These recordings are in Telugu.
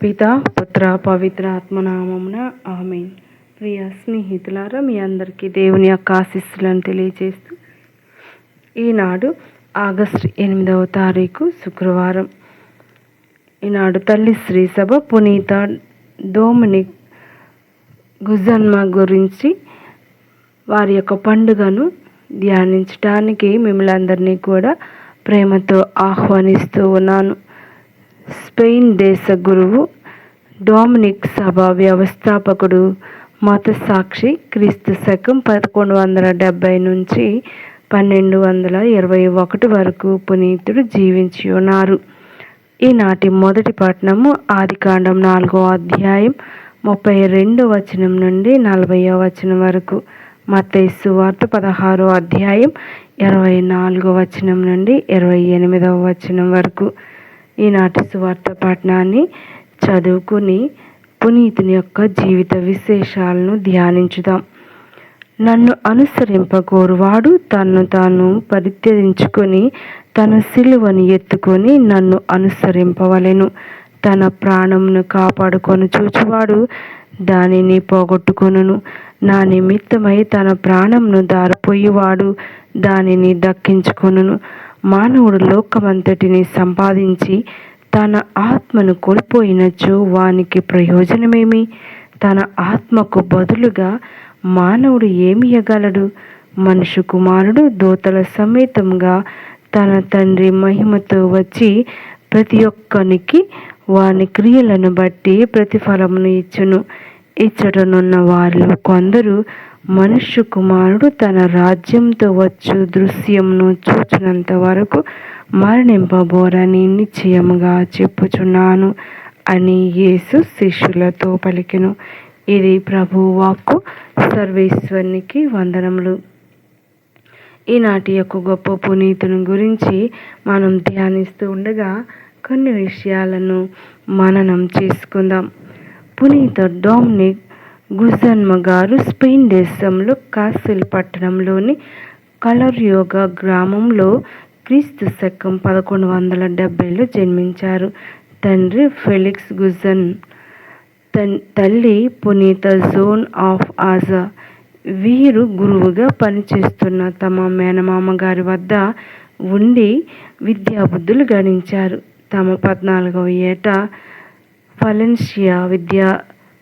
పితా పుత్ర పవిత్ర ఆత్మనామమున ఆమేన్. ప్రియ స్నేహితులారా, మీ అందరికీ దేవుని యొక్క ఆశీస్సులను తెలియజేస్తూ ఈనాడు ఆగస్టు 8వ తారీఖు శుక్రవారం. ఈనాడు తల్లి శ్రీ సభ పునీత డొమినిక్ గుజన్మ గురించి వారి యొక్క పండుగను ధ్యానించడానికి మిమ్మల్ని అందరినీ కూడా ప్రేమతో ఆహ్వానిస్తూ ఉన్నాను. స్పెయిన్ దేశ గురువు, డొమినిక్ సభ వ్యవస్థాపకుడు, మత సాక్షి, క్రీస్తు శకం 1170 నుంచి 1221 వరకు పునీతుడు జీవించి ఉన్నారు. ఈనాటి మొదటి పట్టణము ఆదికాండం 4వ అధ్యాయం 32వ వచనం నుండి 40వ వచనం వరకు, మత్తయి సువార్త 16వ అధ్యాయం 24వ వచనం నుండి 28వ వచనం వరకు. ఈనాటి సువార్త పఠనాన్ని చదువుకుని పునీతుని యొక్క జీవిత విశేషాలను ధ్యానించుదాం. నన్ను అనుసరింపగోరువాడు తన్ను తాను పరిత్యజించుకొని తన సిలువను ఎత్తుకొని నన్ను అనుసరింపవలెను. తన ప్రాణమును కాపాడుకొని చూచువాడు దానిని పోగొట్టుకొనును. నా నిమిత్తమై తన ప్రాణమును దారిపోయేవాడు దానిని దక్కించుకొనును. మానవుడు లోకమంతటిని సంపాదించి తన ఆత్మను కోల్పోయినచో వానికి ప్రయోజనమేమి? తన ఆత్మకు బదులుగా మానవుడు ఏమి ఇయ్యగలడు? మనుష్య కుమారుడు దూతల సమేతంగా తన తండ్రి మహిమతో వచ్చి ప్రతి ఒక్కనికి వాని క్రియలను బట్టి ప్రతిఫలమును ఇచ్చును. ఇచ్చటనున్న వారిలో కొందరు మనుష్య కుమారుడు తన రాజ్యంతో వచ్చు దృశ్యమును చూచినంత వరకు మరణింపబోరని నిశ్చయముగా చెప్పుచున్నాను అని యేసు శిష్యులతో పలికెను. ఇది ప్రభువు వాక్కు. సర్వేశ్వరునికి వందనములు. ఈనాటి యొక్క గొప్ప పునీతుని గురించి మనం ధ్యానిస్తూ ఉండగా కొన్ని విషయాలను మననం చేసుకుందాం. పునీత డొమినిక్ గుజన్మ గారు స్పెయిన్ దేశంలో కాసిల్ పట్టణంలోని కలర్యోగా గ్రామంలో క్రీస్తు శకం 1170లో జన్మించారు. తండ్రి ఫెలిక్స్ గుజన్, తల్లి పునీత జోన్ ఆఫ్ ఆజా. వీరు గురువుగా పనిచేస్తున్న తమ మేనమామ గారి వద్ద ఉండి విద్యాబుద్ధులు గణించారు. తమ 14వ ఏట వలెన్షియా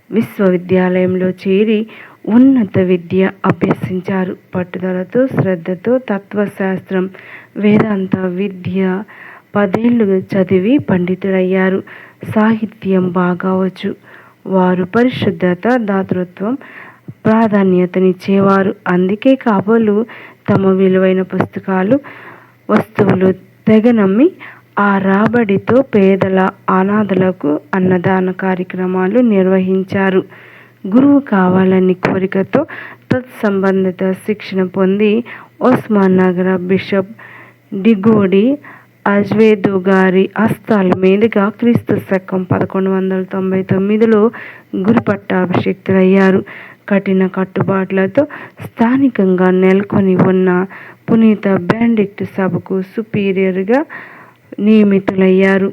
విశ్వవిద్యాలయంలో చేరి ఉన్నత విద్య అభ్యసించారు. పట్టుదలతో, శ్రద్ధతో తత్వశాస్త్రం, వేదాంత విద్య 10 ఏళ్ళు చదివి పండితుడయ్యారు. సాహిత్యం బాగా వచ్చు. వారు పరిశుద్ధత, దాతృత్వం ప్రాధాన్యతనిచ్చేవారు. అందుకే కాబోలు తమ విలువైన పుస్తకాలు, వస్తువులు తెగనమ్మి ఆ రాబడితో పేదల, అనాథలకు అన్నదాన కార్యక్రమాలు నిర్వహించారు. గురువు కావాలని కోరికతో తత్సంబంధిత శిక్షణ పొంది ఒస్మాన్ నగర బిషప్ డిగోడి అజ్వేదో గారి హస్తాల మీదుగా క్రీస్తు శకం 1199లో గురు పట్టాభిషిక్తులయ్యారు. కఠిన కట్టుబాట్లతో స్థానికంగా నెలకొని ఉన్న పునీత బెనడిక్ట్ సభకు సుపీరియర్గా నియమితులయ్యారు.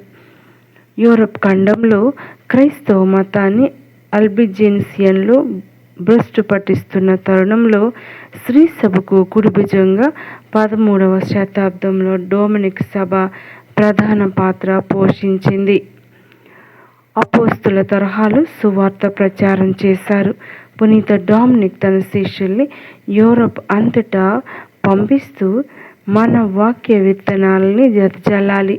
యూరప్ ఖండంలో క్రైస్తవ మతాన్ని అల్బిజెన్సియన్లు భ్రష్టు పట్టిస్తున్న తరుణంలో శ్రీ సభకు కుడిభుజంగా 13వ శతాబ్దంలో డొమినిక్ సభ ప్రధాన పాత్ర పోషించింది. అపోస్తుల తరహాలో సువార్త ప్రచారం చేశారు. పునీత డొమినిక్ తన శిష్యుల్ని యూరప్ అంతటా పంపిస్తూ మన వాక్య విత్తనాలని జల్లాలి,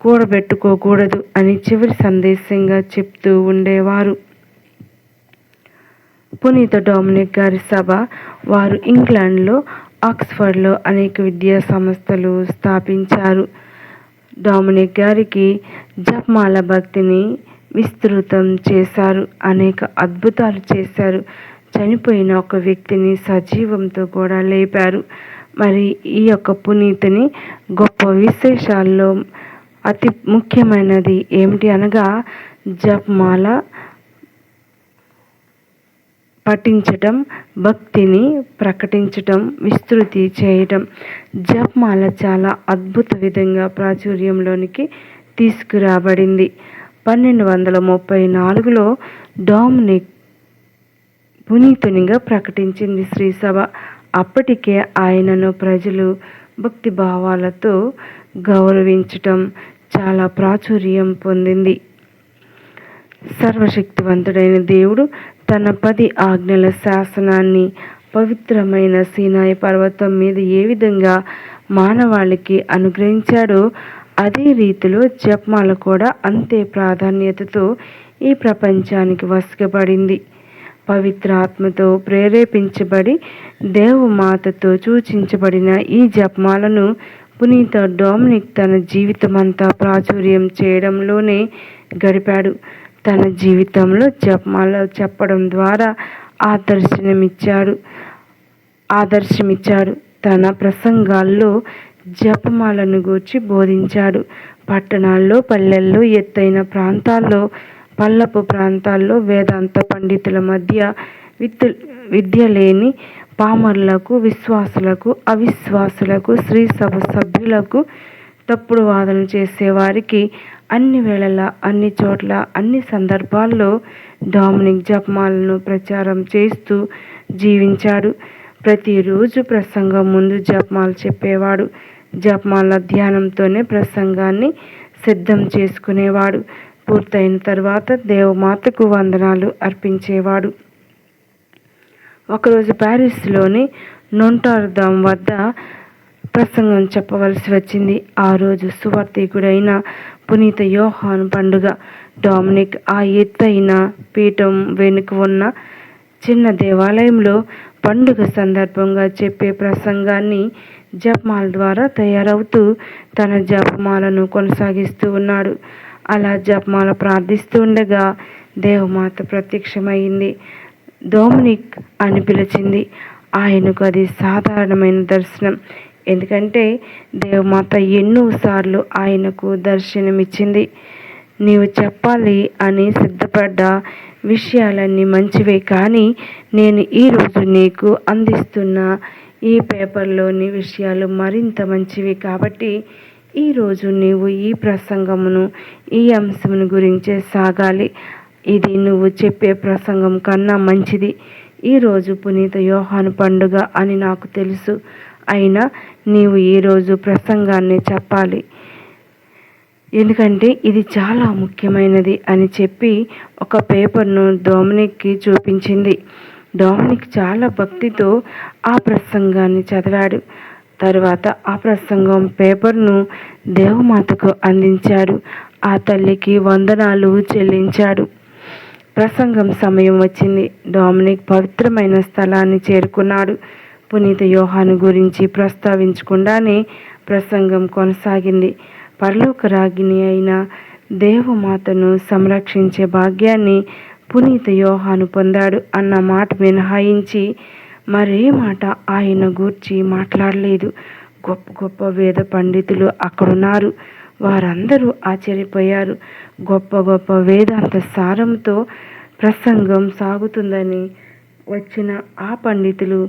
కూడబెట్టుకోకూడదు అని చివరి సందేశంగా చెప్తూ ఉండేవారు. పునీత డొమినిక్ గారి సభ వారు ఇంగ్లాండ్లో ఆక్స్ఫర్డ్లో అనేక విద్యా సంస్థలు స్థాపించారు. డొమినిక్ గారికి జపమాల భక్తిని విస్తృతం చేశారు. అనేక అద్భుతాలు చేశారు. చనిపోయిన ఒక వ్యక్తిని సజీవంతో కూడా లేపారు. మరి ఈ యొక్క పునీతుని గొప్ప విశేషాల్లో అతి ముఖ్యమైనది ఏమిటి అనగా జపమాల పఠించటం, భక్తిని ప్రకటించటం, విస్తృతి చేయటం. జపమాల చాలా అద్భుత విధంగా ప్రాచుర్యంలోనికి తీసుకురాబడింది. 1234లో డామినిక్ పునీతునిగా ప్రకటించింది శ్రీసభ. అప్పటికే ఆయనను ప్రజలు భక్తిభావాలతో గౌరవించటం చాలా ప్రాచుర్యం పొందింది. సర్వశక్తివంతుడైన దేవుడు తన 10 ఆజ్ఞల శాసనాన్ని పవిత్రమైన సీనాయి పర్వతం మీద ఏ విధంగా మానవాళికి అనుగ్రహించాడో అదే రీతిలో జపమాల కూడా అంతే ప్రాధాన్యతతో ఈ ప్రపంచానికి వసగబడింది. పవిత్ర ఆత్మతో ప్రేరేపించబడి దేవమాతతో సూచించబడిన ఈ జపమాలను పునీత డామినిక్ తన జీవితమంతా ప్రాచుర్యం చేయడంలోనే గడిపాడు. తన జీవితంలో జపమాల చెప్పడం ద్వారా ఆదర్శమిచ్చాడు. తన ప్రసంగాల్లో జపమాలను గూర్చి బోధించాడు. పట్టణాల్లో, పల్లెల్లో, ఎత్తైన ప్రాంతాల్లో, పల్లపు ప్రాంతాల్లో వేదాంత పండితుల మధ్య విద్య లేని పామరులకు, విశ్వాసులకు, అవిశ్వాసులకు, స్త్రీ సభ సభ్యులకు, తప్పుడు వాదనలు చేసేవారికి అన్ని వేళలా, అన్ని చోట్ల, అన్ని సందర్భాల్లో డామినిక్ జపమాలను ప్రచారం చేస్తూ జీవించాడు. ప్రతిరోజు ప్రసంగం ముందు జపమాల చెప్పేవాడు. జపమాల ధ్యానంతోనే ప్రసంగాన్ని సిద్ధం చేసుకునేవాడు. పూర్తయిన తర్వాత దేవమాతకు వందనాలు అర్పించేవాడు. ఒకరోజు ప్యారిస్లోని నోట్రదామ్ వద్ద ప్రసంగం చెప్పవలసి వచ్చింది. ఆ రోజు సువార్తికుడైన పునీత యోహాను పండుగ. డామినిక్ ఆ ఎత్తైన పీఠం వెనుక ఉన్న చిన్న దేవాలయంలో పండుగ సందర్భంగా చెప్పే ప్రసంగాన్ని జపమాల ద్వారా తయారవుతూ తన జపమాలను కొనసాగిస్తూ ఉన్నాడు. అలా జపమాల ప్రార్థిస్తూ ఉండగా దేవమాత ప్రత్యక్షమైంది. డామినిక్ అని పిలిచింది. ఆయనకు అది సాధారణమైన దర్శనం. ఎందుకంటే దేవమాత ఎన్నోసార్లు ఆయనకు దర్శనమిచ్చింది. నీవు చెప్పాలి అని సిద్ధపడ్డ విషయాలన్నీ మంచివే, కానీ నేను ఈరోజు నీకు అందిస్తున్న ఈ పేపర్లోని విషయాలు మరింత మంచివి. కాబట్టి ఈరోజు నీవు ఈ ప్రసంగమును, ఈ అంశమును గురించే సాగాలి. ఇది నువ్వు చెప్పే ప్రసంగం కన్నా మంచిది. ఈరోజు పునీత యోహాను పండుగ అని నాకు తెలుసు. అయినా నీవు ఈరోజు ప్రసంగాన్ని చెప్పాలి, ఎందుకంటే ఇది చాలా ముఖ్యమైనది అని చెప్పి ఒక పేపర్ను డామినిక్కి చూపించింది. డామినిక్ చాలా భక్తితో ఆ ప్రసంగాన్ని చదివాడు. తరువాత ఆ ప్రసంగం పేపర్ను దేవమాతకు అందించాడు. ఆ తల్లికి వందనాలు చెల్లించాడు. ప్రసంగం సమయం వచ్చింది. డామినిక్ పవిత్రమైన స్థలాన్ని చేరుకున్నాడు. పునీత యోహాను గురించి ప్రస్తావించకుండానే ప్రసంగం కొనసాగింది. పరలోక రాజ్ఞి అయిన దేవమాతను సంరక్షించే భాగ్యాన్ని పునీత యోహాను పొందాడు అన్న మాట మినహాయించి మరే మాట ఆయన గూర్చి మాట్లాడలేదు. గొప్ప గొప్ప వేద పండితులు అక్కడున్నారు. వారందరూ ఆశ్చర్యపోయారు. గొప్ప గొప్ప వేదాంత సారంతో ప్రసంగం సాగుతుందని వచ్చిన ఆ పండితులు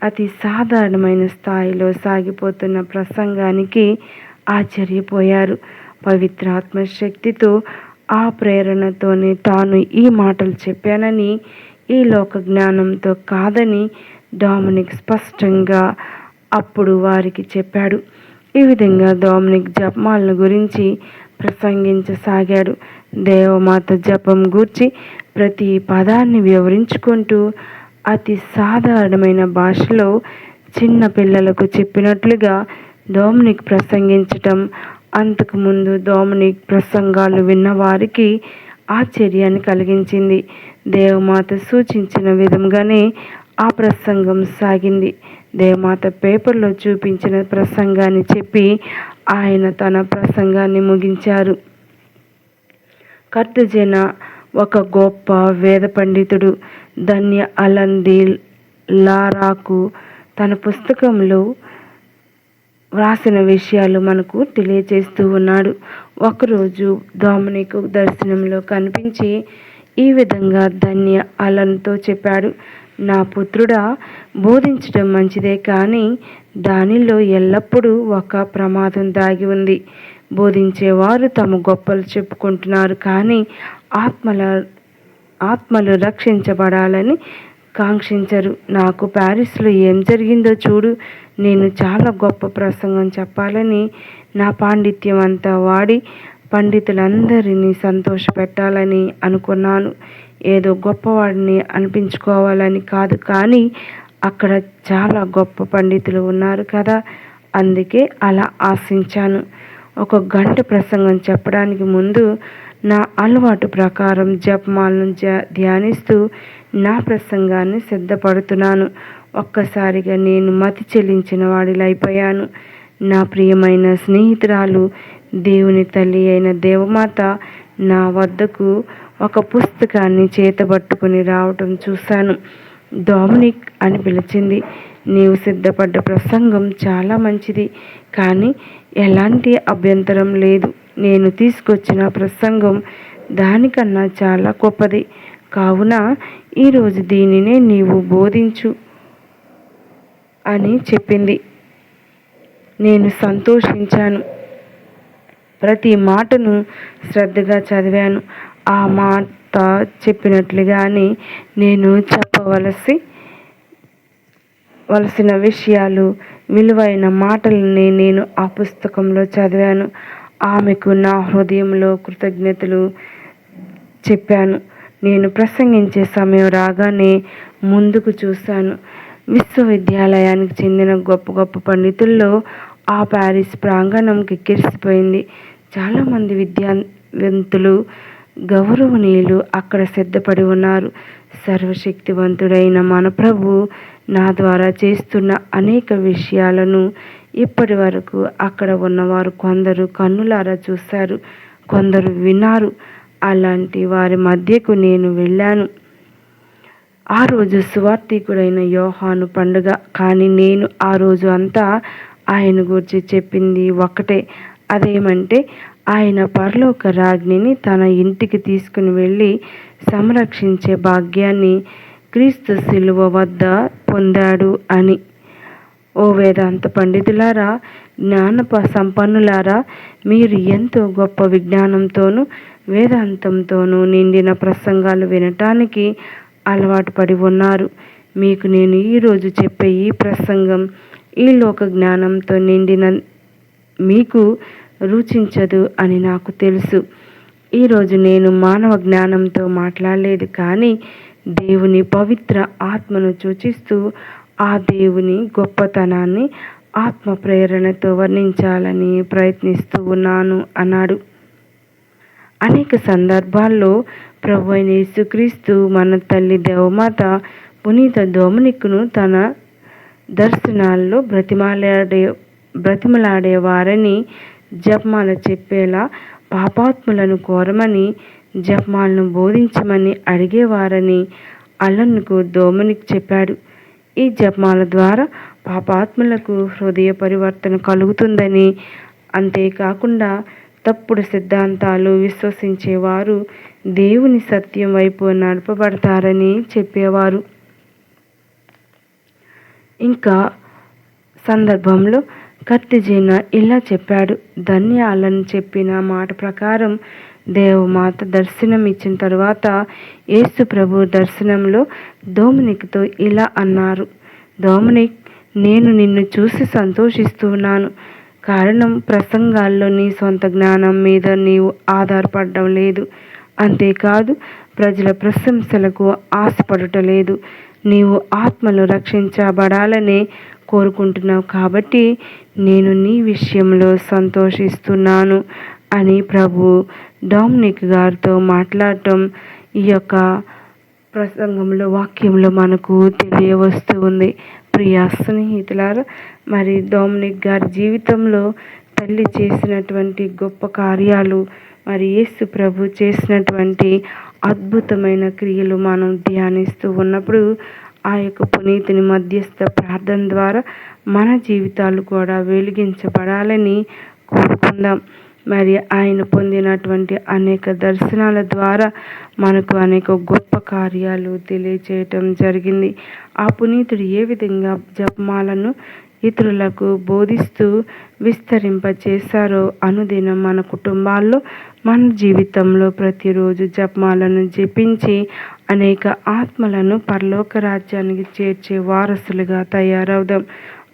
అతి సాధారణమైన స్థాయిలో సాగిపోతున్న ప్రసంగానికి ఆశ్చర్యపోయారు. పవిత్ర ఆత్మశక్తితో ఆ ప్రేరణతోనే తాను ఈ మాటలు చెప్పానని, ఈ లోక జ్ఞానంతో కాదని డామినిక్ స్పష్టంగా అప్పుడు వారికి చెప్పాడు. ఈ విధంగా డామినిక్ జపమాలను గురించి ప్రసంగించసాగాడు. దేవమాత జపం గూర్చి ప్రతి పదాన్ని వివరించుకుంటూ అతి సాధారణమైన భాషలో చిన్న పిల్లలకు చెప్పినట్లుగా డామినిక్ ప్రసంగించటం అంతకుముందు డామినిక్ ప్రసంగాలు విన్నవారికి ఆశ్చర్యాన్ని కలిగించింది. దేవమాత సూచించిన విధంగానే ఆ ప్రసంగం సాగింది. దేవమాత పేపర్లో చూపించిన ప్రసంగాన్ని చెప్పి ఆయన తన ప్రసంగాన్ని ముగించారు. కర్తజెన ఒక గొప్ప వేద పండితుడు ధన్య అలన్ ది లారాకు తన పుస్తకంలో వ్రాసిన విషయాలు మనకు తెలియజేస్తూ ఉన్నాడు. ఒకరోజు డామినిక్ దర్శనంలో కనిపించి ఈ విధంగా ధన్య అలన్తో చెప్పాడు. నా పుత్రుడా, బోధించడం మంచిదే, కానీ దానిలో ఎల్లప్పుడూ ఒక ప్రమాదం దాగి ఉంది. బోధించేవారు తమ గొప్పలు చెప్పుకుంటున్నారు, కానీ ఆత్మలు రక్షించబడాలని కాంక్షించరు. నాకు ప్యారిస్లో ఏం జరిగిందో చూడు. నేను చాలా గొప్ప ప్రసంగం చెప్పాలని, నా పాండిత్యం అంతా వాడి పండితులందరినీ సంతోషపెట్టాలని అనుకున్నాను. ఏదో గొప్పవాడిని అనిపించుకోవాలని కాదు, కానీ అక్కడ చాలా గొప్ప పండితులు ఉన్నారు కదా, అందుకే అలా ఆశించాను. 1 గంట ప్రసంగం చెప్పడానికి ముందు నా అలవాటు ప్రకారం జపమాలను ధ్యానిస్తూ నా ప్రసంగాన్ని సిద్ధపడుతున్నాను. ఒక్కసారిగా నేను మతి చెల్లించిన వాడిలైపోయాను. నా ప్రియమైన స్నేహితురాలు, దేవుని తల్లి అయిన దేవమాత నా వద్దకు ఒక పుస్తకాన్ని చేతబట్టుకుని రావటం చూశాను. డొమినిక్ అని పిలిచింది. నీవు సిద్ధపడ్డ ప్రసంగం చాలా మంచిది, కానీ ఎలాంటి అభ్యంతరం లేదు. నేను తీసుకొచ్చిన ప్రసంగం దానికన్నా చాలా గొప్పది. కావున ఈరోజు దీనినే నీవు బోధించు అని చెప్పింది. నేను సంతోషించాను. ప్రతి మాటను శ్రద్ధగా చదివాను. ఆ మాట చెప్పినట్లుగానే నేను చెప్పవలసిన విషయాలు, విలువైన మాటలని నేను ఆ పుస్తకంలో చదివాను. ఆమెకు నా హృదయంలో కృతజ్ఞతలు చెప్పాను. నేను ప్రసంగించే సమయం రాగానే ముందుకు చూశాను. విశ్వవిద్యాలయానికి చెందిన గొప్ప గొప్ప పండితుల్లో ఆ ప్యారిస్ ప్రాంగణం కిక్కిరిసిపోయింది. చాలామంది విద్యావంతులు, గౌరవనీయులు అక్కడ సిద్ధపడి ఉన్నారు. సర్వశక్తివంతుడైన మన ప్రభు నా ద్వారా చేస్తున్న అనేక విషయాలను ఇప్పటి వరకు అక్కడ ఉన్నవారు కొందరు కన్నులారా చూశారు, కొందరు విన్నారు. అలాంటి వారి మధ్యకు నేను వెళ్ళాను. ఆ రోజు సువార్తికుడైన యోహాను పండుగ, కానీ నేను ఆ రోజు అంతా ఆయన గురించి చెప్పింది ఒకటే. అదేమంటే, ఆయన పరలోక రాజ్ఞిని తన ఇంటికి తీసుకుని వెళ్ళి సంరక్షించే భాగ్యాన్ని క్రీస్తు శిలువ వద్ద పొందాడు అని. ఓ వేదాంత పండితులారా, జ్ఞాన సంపన్నులారా, మీరు ఎంతో గొప్ప విజ్ఞానంతోనూ వేదాంతంతోనూ నిండిన ప్రసంగాలు వినటానికి అలవాటు పడి ఉన్నారు. మీకు నేను ఈరోజు చెప్పే ఈ ప్రసంగం ఈ లోక జ్ఞానంతో నిండిన మీకు రుచించదు అని నాకు తెలుసు. ఈరోజు నేను మానవ జ్ఞానంతో మాట్లాడలేదు, కానీ దేవుని పవిత్ర ఆత్మను సూచిస్తూ ఆ దేవుని గొప్పతనాన్ని ఆత్మ ప్రేరణతో వర్ణించాలని ప్రయత్నిస్తూ ఉన్నాను అన్నాడు. అనేక సందర్భాల్లో ప్రభు అయిన యేసుక్రీస్తు మన తల్లి దేవమాత పునీత డొమినిక్ను తన దర్శనాల్లో బ్రతిమలాడేవారని, జపమాల చెప్పేలా పాపాత్ములను కోరమని, జపమాలను బోధించమని అడిగేవారని అలన్కు డొమినిక్ చెప్పాడు. ఈ జపమాల ద్వారా పాపాత్ములకు హృదయ పరివర్తన కలుగుతుందని, అంతేకాకుండా తప్పుడు సిద్ధాంతాలు విశ్వసించేవారు దేవుని సత్యం వైపు నడపబడతారని చెప్పేవారు. ఇంకా సందర్భంలో కర్తిజీన ఇలా చెప్పాడు. ధన్యాలను చెప్పిన మాట ప్రకారం దేవమాత దర్శనం ఇచ్చిన తర్వాత యేసు ప్రభు దర్శనంలో డొమినిక్తో ఇలా అన్నారు. డొమినిక్, నేను నిన్ను చూసి సంతోషిస్తున్నాను. కారణం, ప్రసంగాల్లో నీ సొంత జ్ఞానం మీద నీవు ఆధారపడడం లేదు. అంతేకాదు, ప్రజల ప్రశంసలకు ఆశపడటలేదు. నీవు ఆత్మలు రక్షించబడాలనే కోరుకుంటున్నావు. కాబట్టి నేను నీ విషయంలో సంతోషిస్తున్నాను అని ప్రభు డొమినిక్ గారితో మాట్లాడటం ఈ యొక్క ప్రసంగంలో, వాక్యంలో మనకు తెలియవస్తూ ఉంది. ప్రియ స్నేహితులారా, మరి డొమినిక్ గారి జీవితంలో తల్లి చేసినటువంటి గొప్ప కార్యాలు, మరి యేసు ప్రభు చేసినటువంటి అద్భుతమైన క్రియలు మనం ధ్యానిస్తూ ఉన్నప్పుడు ఆ యొక్క పునీతుని మధ్యస్థ ప్రార్థన ద్వారా మన జీవితాలు కూడా వెలిగించబడాలని కోరుకుందాం. మరి ఆయన పొందినటువంటి అనేక దర్శనాల ద్వారా మనకు అనేక గొప్ప కార్యాలు తెలియచేయటం జరిగింది. ఆ పునీతుడు ఏ విధంగా జపమాలను ఇతరులకు బోధిస్తూ విస్తరింపచేశారో అనుదినం మన కుటుంబాల్లో, మన జీవితంలో ప్రతిరోజు జపమాలను జపించి అనేక ఆత్మలను పరలోక రాజ్యానికి చేర్చే వారసులుగా తయారవుదాం.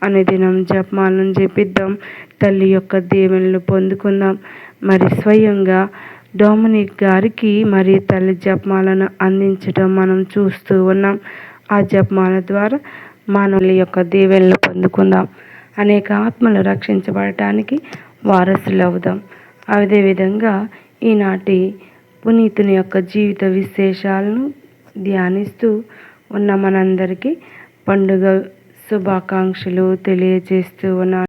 అనుదినం జపమాలను జపిద్దాం. తల్లి యొక్క దీవెనలు పొందుకుందాం. మరి స్వయంగా డొమినిక్ గారికి మరి తల్లి జపమాలను అందించడం మనం చూస్తూ ఉన్నాం. ఆ జపమాల ద్వారా మానవుల యొక్క దీవెనలు పొందుకుందాం. అనేక ఆత్మలు రక్షించబడటానికి వారసులు అవుదాం. అదేవిధంగా ఈనాటి పునీతుని యొక్క జీవిత విశేషాలను ధ్యానిస్తూ ఉన్న మనందరికీ పండుగ శుభాకాంక్షలు తెలియజేస్తూ ఉన్నాను.